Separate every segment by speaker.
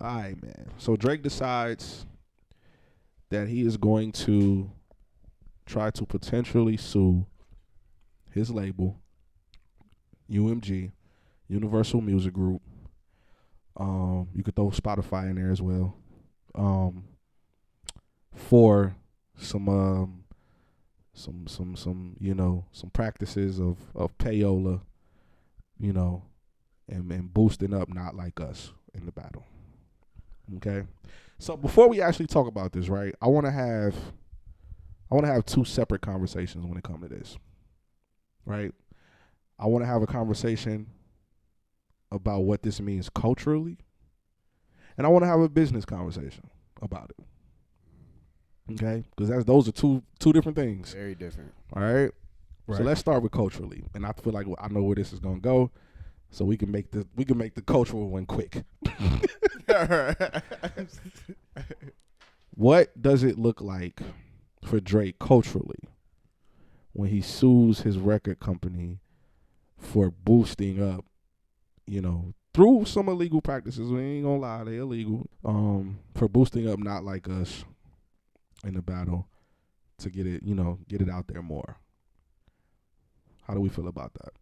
Speaker 1: All right, man. So Drake decides that he is going to try to potentially sue his label, UMG, Universal Music Group. You could throw Spotify in there as well. For some some practices of payola, and boosting up Not Like Us in the battle. Okay? So before we actually talk about this, right, I wanna have two separate conversations when it comes to this. Right? I wanna have a conversation about what this means culturally, and I want to have a business conversation about it. Okay, because those are two different things.
Speaker 2: Very different.
Speaker 1: All right. So let's start with culturally, and I feel like I know where this is gonna go, so we can make the cultural one quick. What does it look like for Drake culturally when he sues his record company for boosting up, through some illegal practices? We ain't gonna lie, they illegal. For boosting up Not Like Us in the battle to get it out there more. How do we feel about that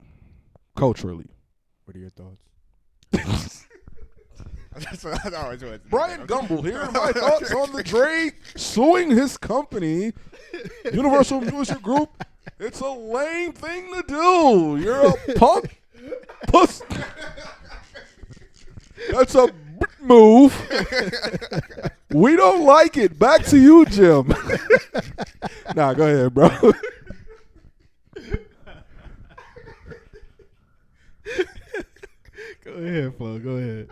Speaker 1: culturally?
Speaker 2: What are your thoughts? That's what I always want to
Speaker 1: Brian Gumble here. My thoughts on the Drake suing his company, Universal Music Group. It's a lame thing to do. You're a punk puss. That's a move. We don't like it. Back to you, Jim. Nah, go ahead, bro.
Speaker 3: Go ahead, Flo. Go ahead.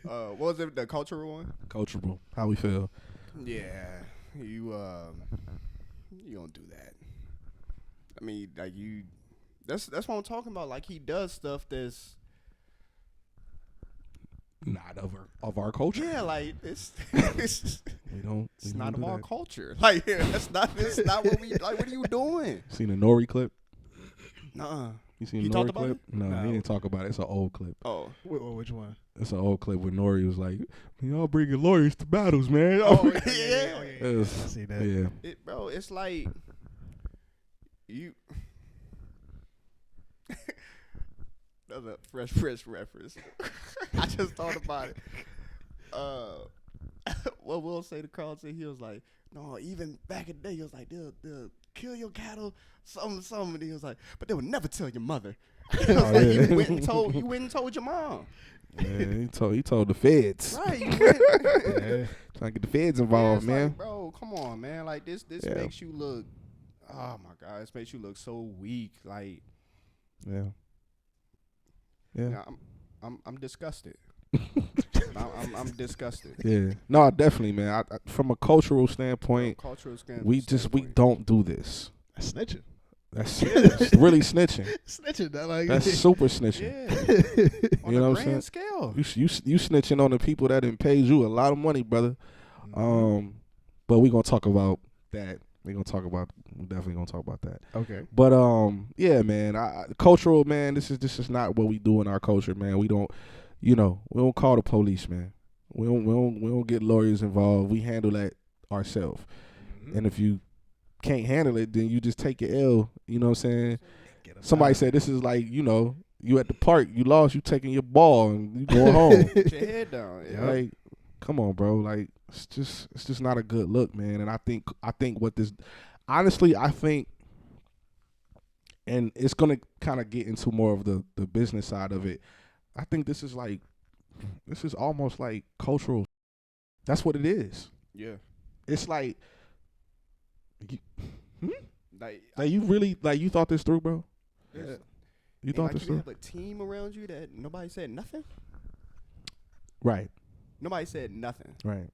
Speaker 2: What was it? The cultural one?
Speaker 1: Cultural. How we feel?
Speaker 2: Yeah, you don't do that. I mean, like you. That's what I'm talking about. Like he does stuff that's
Speaker 1: not of our culture.
Speaker 2: Yeah, like it's not of our culture. Like it's not what we like. What are you doing?
Speaker 1: Seen a Nori clip?
Speaker 2: Nuh-uh.
Speaker 1: You seen
Speaker 2: He
Speaker 1: a
Speaker 2: talked
Speaker 1: Nori
Speaker 2: about
Speaker 1: clip?
Speaker 2: it?
Speaker 1: No, he didn't talk about it. It's an old clip.
Speaker 2: Oh,
Speaker 3: which one?
Speaker 1: It's an old clip where Nori was like, "Y'all bringing lawyers to battles, man."
Speaker 2: Oh yeah.
Speaker 1: I
Speaker 3: see that.
Speaker 1: Yeah.
Speaker 2: Bro, it's like you. That's a fresh reference. I just thought about it. What Will say to Carlton? He was like, "No, even back in the day, he was like, they'll kill your cattle, something." And he was like, "But they would never tell your mother." He was like, you went and told your mom.
Speaker 1: Yeah, he told the feds.
Speaker 2: Right, you went.
Speaker 1: Trying to get the feds involved, man.
Speaker 2: Like, bro, come on, man. Like this makes you look. Oh my God, this makes you look so weak. Like,
Speaker 1: yeah.
Speaker 2: I'm disgusted. I'm disgusted.
Speaker 1: Yeah, no, definitely, man. I, from a cultural standpoint, we don't do this.
Speaker 3: That's snitching.
Speaker 1: That's really snitching.
Speaker 3: Snitching, like
Speaker 1: that's super snitching.
Speaker 2: Yeah.
Speaker 1: You know what I'm saying?
Speaker 2: Scale.
Speaker 1: You snitching on the people that didn't pay you a lot of money, brother.
Speaker 3: Mm-hmm.
Speaker 1: But we gonna talk about that. We're definitely gonna talk about that.
Speaker 3: Okay.
Speaker 1: But yeah, man. Cultural, man. This is not what we do in our culture, man. We don't, we don't call the police, man. We don't get lawyers involved. We handle that ourselves. Mm-hmm. And if you can't handle it, then you just take your L. You know what I'm saying? Somebody said this is like, you at the park, you lost, you taking your ball and you going home.
Speaker 2: Put your head down. Yeah.
Speaker 1: Like, come on, bro. Like, it's just not a good look, man. And I think what this, honestly, and it's gonna kind of get into more of the business side of it. I think this is almost like cultural. That's what it is.
Speaker 2: Yeah.
Speaker 1: It's like,
Speaker 2: like
Speaker 1: you really, like, you thought this through, bro?
Speaker 2: Yeah.
Speaker 1: You thought this
Speaker 2: you
Speaker 1: through?
Speaker 2: have a team around you that nobody said nothing?
Speaker 1: Right.
Speaker 2: Nobody said nothing.
Speaker 1: Right.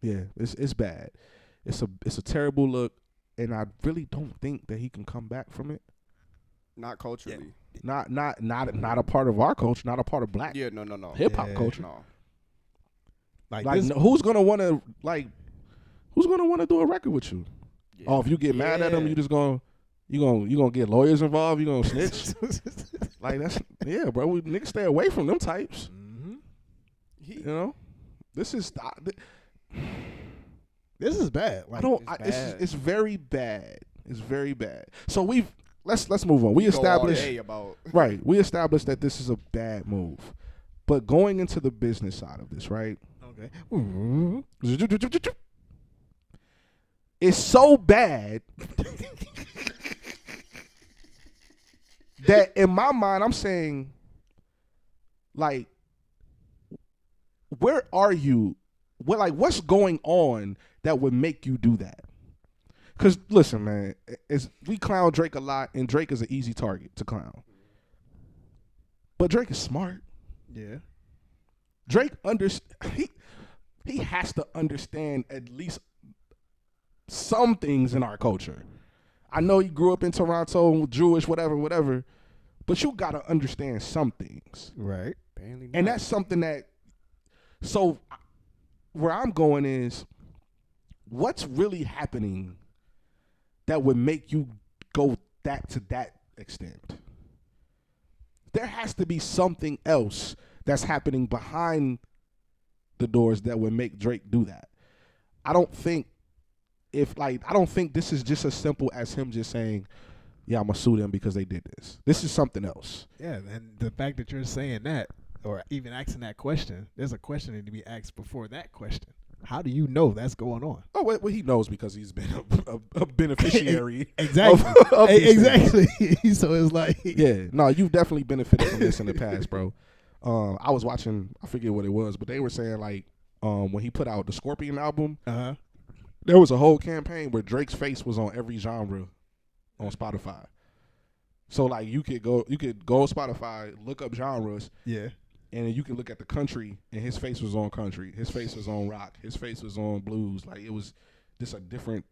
Speaker 1: Yeah, it's bad. It's a terrible look, and I really don't think that he can come back from it.
Speaker 2: Not culturally.
Speaker 1: Yeah. Not a part of our culture. Not a part of black.
Speaker 2: Yeah, no.
Speaker 1: Hip hop culture.
Speaker 2: No.
Speaker 1: Like who's gonna want to do a record with you? Yeah. Oh, if you get mad at him, you gonna get lawyers involved. You gonna snitch? Like, that's bro. Niggas stay away from them types.
Speaker 3: Mm-hmm.
Speaker 1: You know, this is
Speaker 3: This is bad. Like,
Speaker 1: it's very bad. It's very bad. So let's move on. We established right. We established that this is a bad move, but going into the business side of this, right?
Speaker 3: Okay.
Speaker 1: It's so bad that in my mind I'm saying, like, where are you? What's going on that would make you do that? Because listen, man, we clown Drake a lot, and Drake is an easy target to clown. But Drake is smart.
Speaker 3: Yeah.
Speaker 1: Drake he has to understand at least some things in our culture. I know he grew up in Toronto, Jewish, whatever, but you gotta understand some things.
Speaker 3: Right.
Speaker 1: And that's something that. So where I'm going is, what's really happening that would make you go to that extent? There has to be something else that's happening behind the doors that would make Drake do that. I don't think this is just as simple as him just saying, yeah, I'm gonna sue them because they did this. This is something else.
Speaker 3: Yeah, and the fact that you're saying that, or even asking that question, there's a question that need to be asked before that question. How do you know that's going on?
Speaker 1: Oh, well, he knows because he's been a beneficiary.
Speaker 3: Exactly.
Speaker 1: of
Speaker 3: exactly. So it's like,
Speaker 1: yeah, no, you've definitely benefited from this in the past, bro. I was watching, I forget what it was, but they were saying like, when he put out the Scorpion album, there was a whole campaign where Drake's face was on every genre on Spotify. So like you could go on Spotify, look up genres,
Speaker 3: yeah,
Speaker 1: and then you can look at the country, and his face was on country, his face was on rock, his face was on blues. Like it was just a different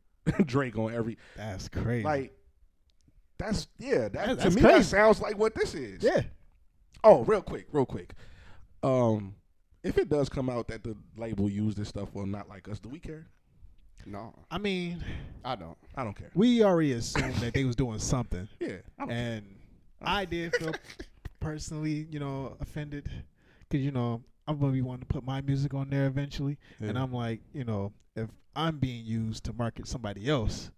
Speaker 1: Drake on every.
Speaker 3: That's crazy.
Speaker 1: Like that's to me
Speaker 3: crazy.
Speaker 1: That sounds like what this is.
Speaker 3: Yeah.
Speaker 1: Oh, real quick. If it does come out that the label used this stuff for Not Like Us, do we care?
Speaker 2: No,
Speaker 3: I mean,
Speaker 2: I don't.
Speaker 1: I don't care.
Speaker 3: We already assumed that they was doing something.
Speaker 1: Yeah,
Speaker 3: and I did feel personally, offended because I'm gonna be wanting to put my music on there eventually, and I'm like, if I'm being used to market somebody else,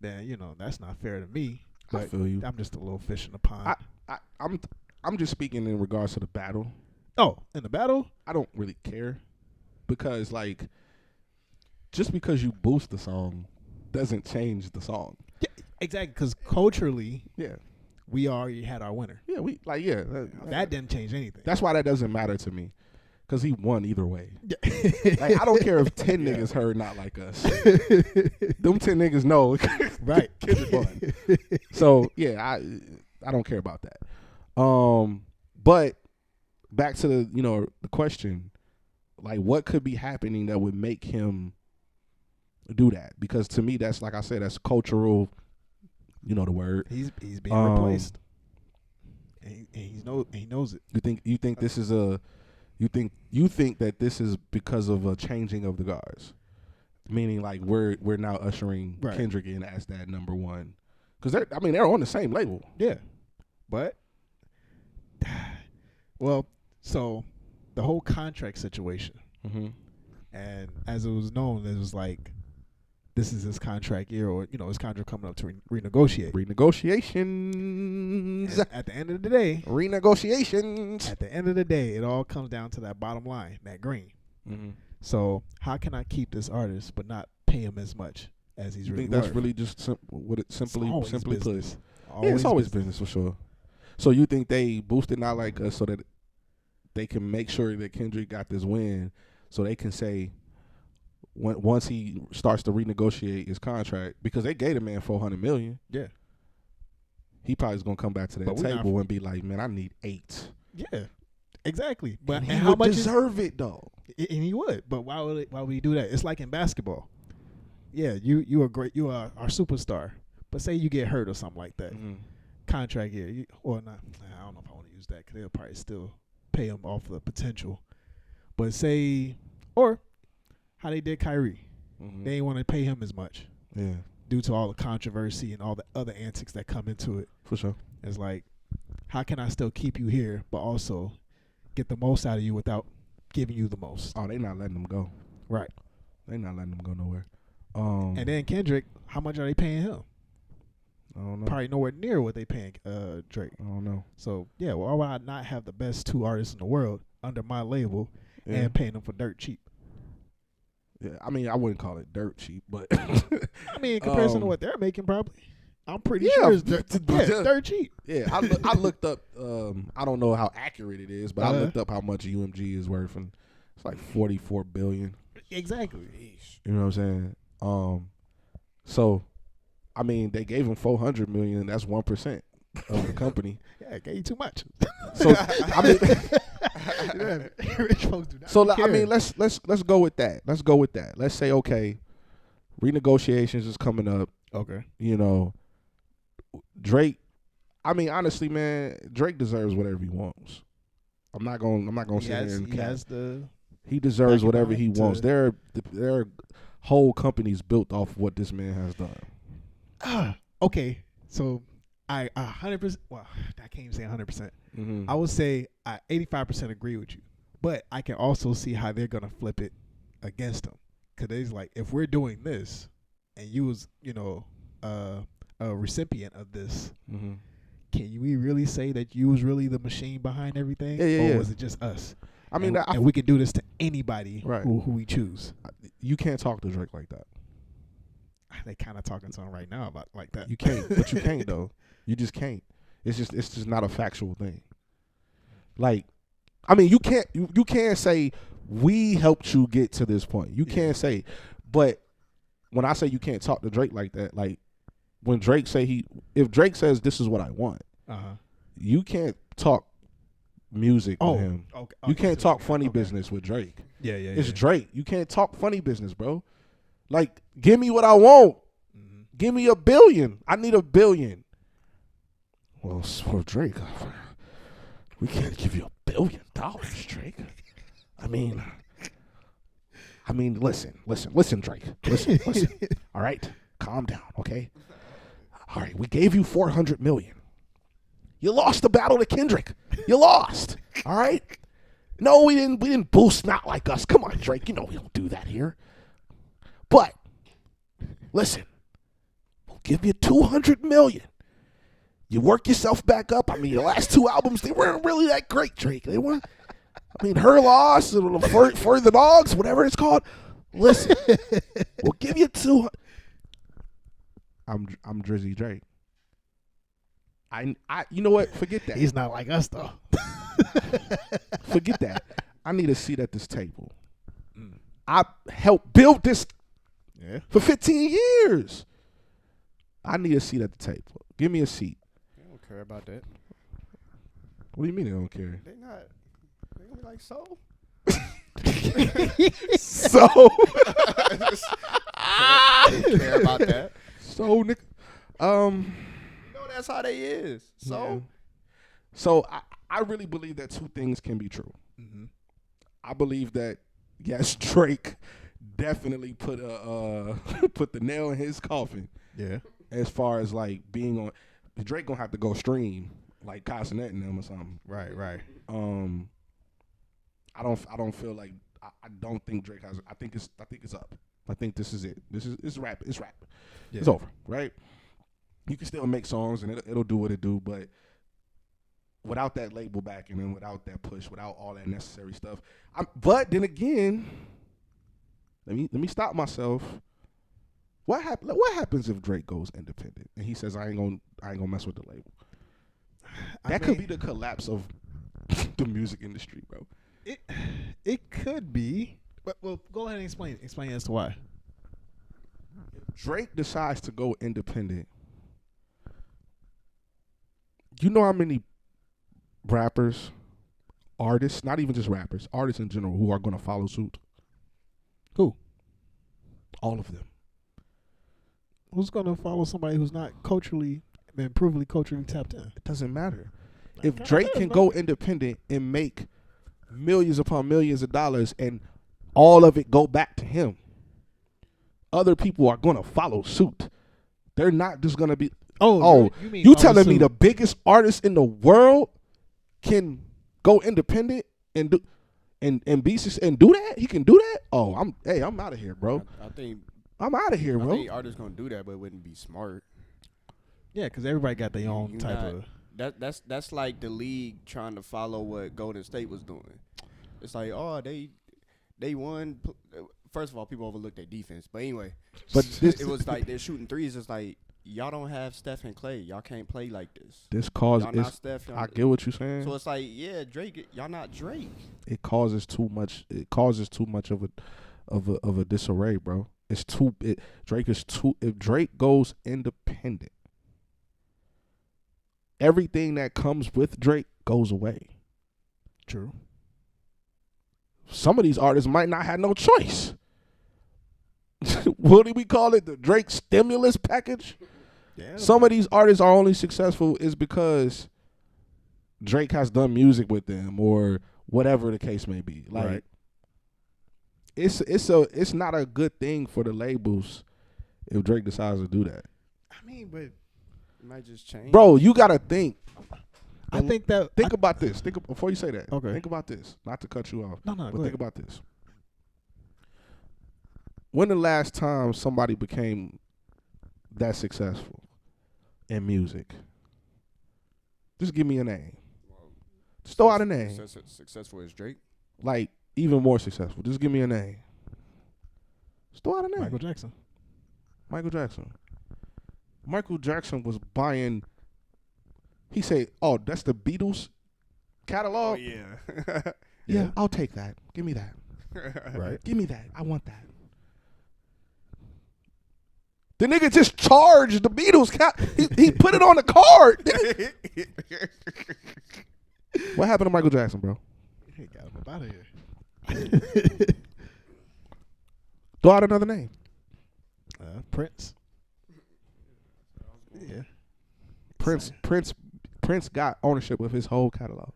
Speaker 3: then that's not fair to me. But
Speaker 1: I feel you.
Speaker 3: I'm just a little fish in the pond.
Speaker 1: I'm just speaking in regards to the battle.
Speaker 3: Oh, in the battle,
Speaker 1: I don't really care because like, just because you boost the song doesn't change the song.
Speaker 3: Yeah, exactly. Because culturally,
Speaker 1: yeah,
Speaker 3: we already had our winner.
Speaker 1: Yeah,
Speaker 3: that didn't change anything.
Speaker 1: That's why that doesn't matter to me, because he won either way. Like I don't care if 10 niggas heard Not Like Us. Them 10 niggas know,
Speaker 3: right?
Speaker 1: Kendrick won. So yeah, I don't care about that. But back to the question, like what could be happening that would make him do that? Because to me, that's, like I said, that's cultural. You know the word.
Speaker 3: He's being replaced, and he knows it.
Speaker 1: You think this is you think that this is because of a changing of the guards, meaning like we're now ushering Kendrick in as that number one, because they're on the same label.
Speaker 3: Yeah, but well, so the whole contract situation, and as it was known, it was like, this is his contract year, or his contract coming up to renegotiate.
Speaker 1: Renegotiations.
Speaker 3: At the end of the day,
Speaker 1: renegotiations.
Speaker 3: At the end of the day, it all comes down to that bottom line, that green. So how can I keep this artist but not pay him as much as he's really worth?
Speaker 1: That's really just simply put.
Speaker 3: It's
Speaker 1: always business for sure. So you think they boosted Not Like Us so that they can make sure that Kendrick got this win, so they can say, once he starts to renegotiate his contract, because they gave the man $400 million.
Speaker 3: Yeah,
Speaker 1: he probably is gonna come back to that table and be like, "Man, I need 8."
Speaker 3: Yeah, exactly. But
Speaker 1: and how much deserve it though?
Speaker 3: And he would. But why would he do that? It's like in basketball. Yeah, you are great. You are our superstar. But say you get hurt or something like that. Contract year, or not? I don't know if I want to use that because they'll probably still pay him off the potential. But say, or how they did Kyrie. They didn't want to pay him as much.
Speaker 1: Yeah.
Speaker 3: Due to all the controversy and all the other antics that come into it.
Speaker 1: For sure.
Speaker 3: It's like, how can I still keep you here, but also get the most out of you without giving you the most.
Speaker 1: Oh, they not letting them go.
Speaker 3: Right.
Speaker 1: They not letting them go nowhere.
Speaker 3: And then Kendrick, how much are they paying him?
Speaker 1: I don't know.
Speaker 3: Probably nowhere near what they paying Drake.
Speaker 1: I don't know.
Speaker 3: So yeah, why would I not have the best 2 artists in the world under my label and paying them for dirt cheap?
Speaker 1: Yeah, I mean, I wouldn't call it dirt cheap, but
Speaker 3: I mean, in comparison to what they're making, probably, I'm pretty sure it's dirt cheap.
Speaker 1: Yeah, I looked up. I don't know how accurate it is, but I looked up how much UMG is worth, and it's like $44 billion.
Speaker 3: Exactly.
Speaker 1: You know what I'm saying? So, I mean, they gave him $400 million. That's 1% of the company.
Speaker 3: Yeah, I gave you too much.
Speaker 1: So I mean,
Speaker 3: rich folks do not.
Speaker 1: So
Speaker 3: care.
Speaker 1: I mean, let's go with that. Let's go with that. Let's say, okay, renegotiations is coming up.
Speaker 3: Okay.
Speaker 1: You know, Drake. I mean, honestly, man, Drake deserves whatever he wants. I'm not gonna sit here and he deserves whatever he wants. Their whole company's built off what this man has done.
Speaker 3: Okay, so I 100%. Well, I can't even say 100%.
Speaker 1: Mm-hmm.
Speaker 3: I would say I 85% agree with you, but I can also see how they're gonna flip it against them, because it's like, if we're doing this and you was a recipient of this,
Speaker 1: mm-hmm.
Speaker 3: can we really say that you was really the machine behind everything, or was it just us?
Speaker 1: I mean,
Speaker 3: and we can do this to anybody
Speaker 1: right.
Speaker 3: who we choose.
Speaker 1: You can't talk to Drake like that.
Speaker 3: They kind of talking to him right now about like that.
Speaker 1: You can't, but you can't though. You just can't. It's just not a factual thing. Like, I mean, you can't say we helped you get to this point. You can't say, but when I say you can't talk to Drake like that, like when Drake if Drake says this is what I want, you can't talk music with him. Okay. You can't talk funny business with Drake.
Speaker 3: Yeah.
Speaker 1: It's Drake. You can't talk funny business, bro. Like, give me what I want. Mm-hmm. Give me $1 billion. I need $1 billion. Well, for Drake, we can't give you $1 billion, Drake. I mean, listen, Drake. Listen. All right, calm down, okay? All right, we gave you $400 million. You lost the battle to Kendrick. You lost. All right. No, we didn't boost Not Like Us. Come on, Drake. You know we don't do that here. But listen, we'll give you $200 million. You work yourself back up. I mean, the last 2 albums, they weren't really that great, Drake. They weren't. I mean, Her Loss, For the Dogs, whatever it's called. Listen, we'll give you I'm Drizzy Drake. I you know what? Forget that.
Speaker 3: He's not like us though.
Speaker 1: Forget that. I need a seat at this table. I helped build this for 15 years. I need a seat at the table. Give me a seat.
Speaker 2: They don't care about that.
Speaker 1: What do you mean they don't care?
Speaker 2: They gonna be like, so?
Speaker 1: So?
Speaker 2: Care about that.
Speaker 1: So, Nick.
Speaker 2: That's how they is. So?
Speaker 1: Yeah. So, I really believe that 2 things can be true. Mm-hmm. I believe that, yes, Drake definitely put the nail in his coffin.
Speaker 3: Yeah.
Speaker 1: As far as like being on, Drake gonna have to go stream like Cassinet and them or something.
Speaker 3: Right.
Speaker 1: I don't feel like I don't think Drake has. I think it's up. I think this is it. It's rap. It's rap. Yeah. It's over. Right. You can still make songs and it'll do what it do, but without that label backing and without that push, without all that necessary stuff. But then again, let me stop myself. What happens if Drake goes independent and he says I ain't gonna mess with the label? That could be the collapse of the music industry, bro.
Speaker 3: It could be. But well, go ahead and explain as to why.
Speaker 1: If Drake decides to go independent, you know how many rappers, artists, not even just rappers, artists in general, who are going to follow suit?
Speaker 3: Who?
Speaker 1: All of them.
Speaker 3: Who's going to follow somebody who's not culturally tapped in?
Speaker 1: It doesn't matter. If Drake can go independent and make millions upon millions of dollars and all of it go back to him, other people are going to follow suit. They're not just going to be, you telling me the biggest artist in the world can go independent and do? and be and do that. He can do that. Oh, I'm out of here, bro.
Speaker 2: I think
Speaker 1: I'm out of here,
Speaker 2: I
Speaker 1: bro.
Speaker 2: think artists gonna do that, but it wouldn't be smart.
Speaker 3: Yeah, because everybody got their own
Speaker 2: You
Speaker 3: type
Speaker 2: not-
Speaker 3: of.
Speaker 2: That's like the league trying to follow what Golden State was doing. It's like, oh, they won. First of all, people overlook their defense, but anyway,
Speaker 1: But
Speaker 2: it was like they're shooting threes. It's like y'all don't have Steph and Clay. Y'all can't play like this.
Speaker 1: This cause
Speaker 2: Y'all not
Speaker 1: is.
Speaker 2: Steph.
Speaker 1: I get what you're saying.
Speaker 2: So it's like, yeah, Drake. Y'all not Drake.
Speaker 1: It causes too much. It causes too much of a disarray, bro. It's too. Drake is too. If Drake goes independent, everything that comes with Drake goes away.
Speaker 3: True.
Speaker 1: Some of these artists might not have no choice. What do we call it? The Drake stimulus package?
Speaker 3: Yeah.
Speaker 1: Some of these artists are only successful is because Drake has done music with them or whatever the case may be. Like
Speaker 3: Right.
Speaker 1: it's not a good thing for the labels if Drake decides to do that.
Speaker 3: I mean, but
Speaker 2: It might just change.
Speaker 1: Bro, you gotta think.
Speaker 3: I think that.
Speaker 1: Think about this. Before you say that.
Speaker 3: Okay.
Speaker 1: Think about this. Not to cut you off.
Speaker 3: No,
Speaker 1: But
Speaker 3: go
Speaker 1: think
Speaker 3: ahead.
Speaker 1: about this. When the last time somebody became that successful in music? Just give me a name. Just throw out a name.
Speaker 2: Successful as Drake.
Speaker 1: Like, even more successful. Just give me a name. Just throw out a name.
Speaker 3: Michael Jackson.
Speaker 1: Michael Jackson. Michael Jackson was buying. He said, "Oh, that's the Beatles catalog."
Speaker 2: Oh yeah.
Speaker 1: Yeah, I'll take that. Give me that.
Speaker 3: Right.
Speaker 1: Give me that. I want that. The nigga just charged the Beatles. He put it on the card. What happened to Michael Jackson, bro?
Speaker 3: He got him up out of here.
Speaker 1: Throw out another name.
Speaker 3: Prince. Yeah.
Speaker 1: Prince got ownership of his whole catalog.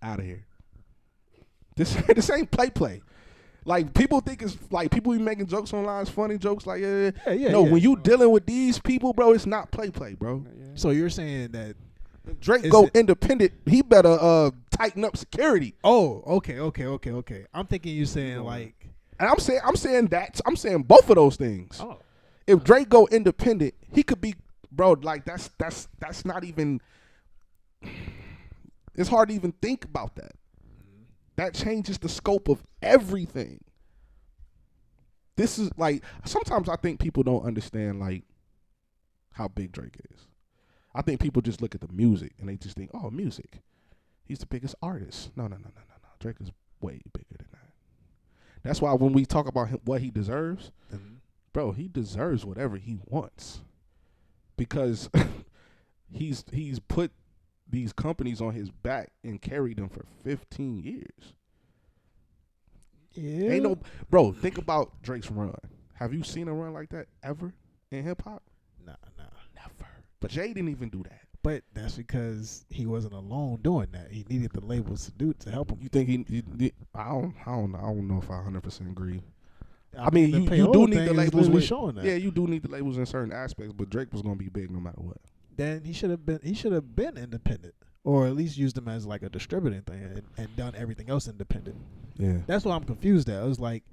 Speaker 1: Out of here. This ain't play. Like, people think it's like people be making jokes online, it's funny jokes like
Speaker 3: Yeah.
Speaker 1: no, when you dealing with these people, bro, it's not play, bro.
Speaker 3: So you're saying that?
Speaker 1: If Drake
Speaker 3: Is
Speaker 1: go
Speaker 3: it-
Speaker 1: independent, he better tighten up security.
Speaker 3: Oh, okay. I'm thinking you saying like.
Speaker 1: And I'm saying both of those things.
Speaker 3: Oh.
Speaker 1: If Drake go independent, he could be, bro. Like that's not even. It's hard to even think about that. That changes the scope of everything. This is like, sometimes I think people don't understand like how big Drake is. I think people just look at the music and they just think, oh, music. He's the biggest artist. No. Drake is way bigger than that. That's why when we talk about him, what he deserves, bro, he deserves whatever he wants. Because he's put these companies on his back and carried them for 15 years.
Speaker 3: Yeah.
Speaker 1: Ain't no, bro, think about Drake's run. Have you seen a run like that ever in hip hop?
Speaker 3: Nah.
Speaker 1: Never. But Jay didn't even do that.
Speaker 3: But that's because he wasn't alone doing that. He needed the labels to help him.
Speaker 1: You think I don't know if I 100% agree. I mean,
Speaker 3: the
Speaker 1: you
Speaker 3: payola
Speaker 1: do need
Speaker 3: thing
Speaker 1: the
Speaker 3: is
Speaker 1: labels
Speaker 3: literally
Speaker 1: with,
Speaker 3: showing that.
Speaker 1: yeah, you do need the labels in certain aspects, but Drake was gonna be big no matter what.
Speaker 3: Then he should have been independent, or at least used them as like a distributing thing and done everything else independent.
Speaker 1: Yeah.
Speaker 3: That's what I'm confused at. It was like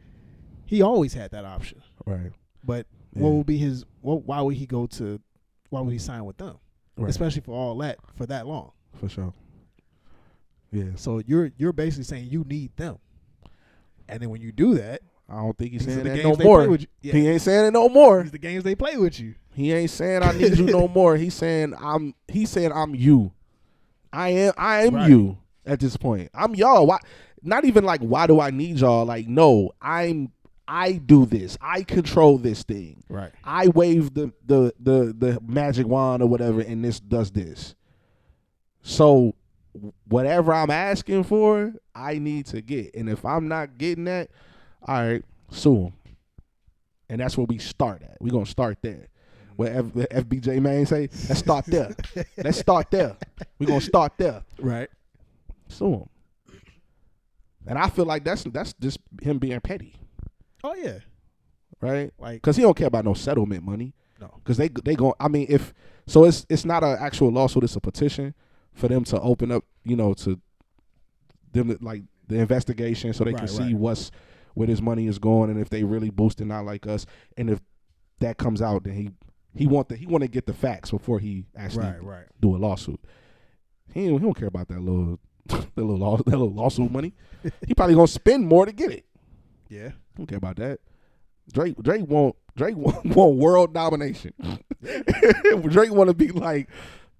Speaker 3: he always had that option,
Speaker 1: Right.
Speaker 3: but
Speaker 1: Yeah.
Speaker 3: what would be his? Why would he sign with them,
Speaker 1: Right.
Speaker 3: especially for all that for that long?
Speaker 1: For sure. Yeah.
Speaker 3: So you're basically saying you need them, and then when you do that,
Speaker 1: I don't think he's
Speaker 3: these are
Speaker 1: saying
Speaker 3: the
Speaker 1: that
Speaker 3: games
Speaker 1: no
Speaker 3: they
Speaker 1: more.
Speaker 3: play with you. Yeah.
Speaker 1: He ain't saying it no more.
Speaker 3: These are the games they play with you.
Speaker 1: He ain't saying I need you no more. He's saying I'm you. I am
Speaker 3: Right.
Speaker 1: you at this point. I'm y'all. Why? Not even like why do I need y'all? Like no, I do this. I control this thing.
Speaker 3: Right.
Speaker 1: I wave the magic wand or whatever, and this does this. So whatever I'm asking for, I need to get. And if I'm not getting that, all right, sue him. And that's where we start at. We're gonna start there. Where FBJ man say, let's start there. Let's start there. We're gonna start there.
Speaker 3: Right.
Speaker 1: Sue him. And I feel like that's just him being petty,
Speaker 3: Oh yeah.
Speaker 1: right?
Speaker 3: Like
Speaker 1: Because he don't care about no settlement money.
Speaker 3: no.
Speaker 1: Because they go. I mean, if so, it's not an actual lawsuit. It's a petition for them to open up, to them like the investigation so they can see where this money is going and if they really boosting out like us. And if that comes out, then he want to get the facts before he actually do a lawsuit. He don't care about that little lawsuit money. He probably gonna spend more to get it.
Speaker 3: Yeah,
Speaker 1: don't care about that. Drake want world domination. Drake want to be like,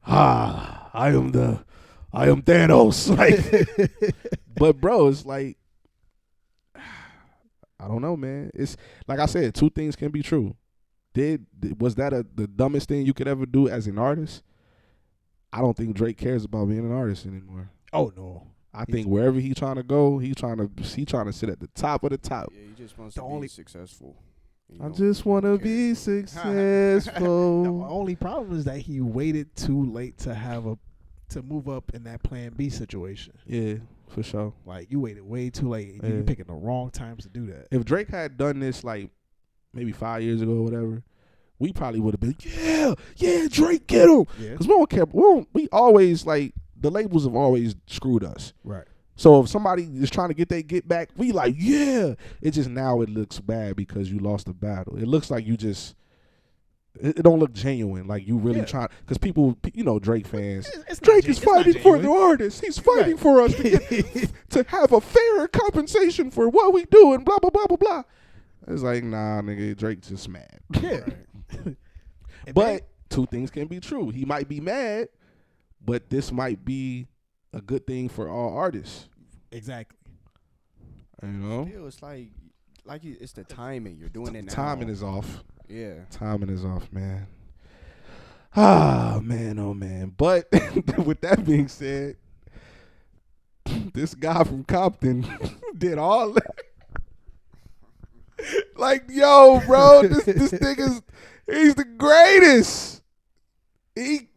Speaker 1: I am Thanos. Like, but bro, it's like, I don't know, man. It's like I said, two things can be true. Was that the dumbest thing you could ever do as an artist? I don't think Drake cares about being an artist anymore.
Speaker 3: Oh no.
Speaker 1: I think wherever he's trying to go, he's trying to sit at the top of the top.
Speaker 2: Yeah, he just wants to be successful.
Speaker 1: I just want to be successful.
Speaker 3: The only problem is that he waited too late to move up in that Plan B situation.
Speaker 1: Yeah, for sure.
Speaker 3: Like, you waited way too late. And you're picking the wrong times to do that.
Speaker 1: If Drake had done this like maybe 5 years ago or whatever, we probably would have been, yeah, Drake, get him. Because we don't care. We always, like, the labels have always screwed us.
Speaker 3: Right.
Speaker 1: So if somebody is trying to get back, we like, yeah. It just now it looks bad because you lost the battle. It looks like you just, it don't look genuine. Like you really trying, because people, Drake fans, Drake is fighting for the artists. He's fighting for us to have a fair compensation for what we do and blah, blah, blah, blah, blah. It's like, nah, nigga, Drake's just mad.
Speaker 3: Yeah.
Speaker 1: But two things can be true. He might be mad, but this might be a good thing for all artists.
Speaker 3: Exactly.
Speaker 1: You know?
Speaker 2: Still, it's like it's the timing. You're doing it now.
Speaker 1: Timing is off.
Speaker 2: Yeah.
Speaker 1: Timing is off, man. Ah, man, oh, man. But with that being said, this guy from Compton did all that. Like, yo, bro, this nigga's, he's the greatest. He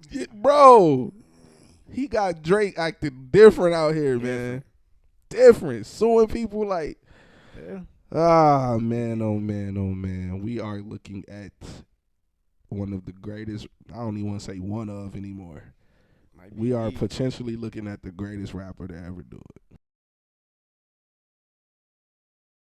Speaker 1: got Drake acting different out here, man. Different. Suing people like, ah, man, oh, man, oh, man. We are looking at one of the greatest, I don't even want to say one of anymore. We are potentially looking at the greatest rapper to ever do it.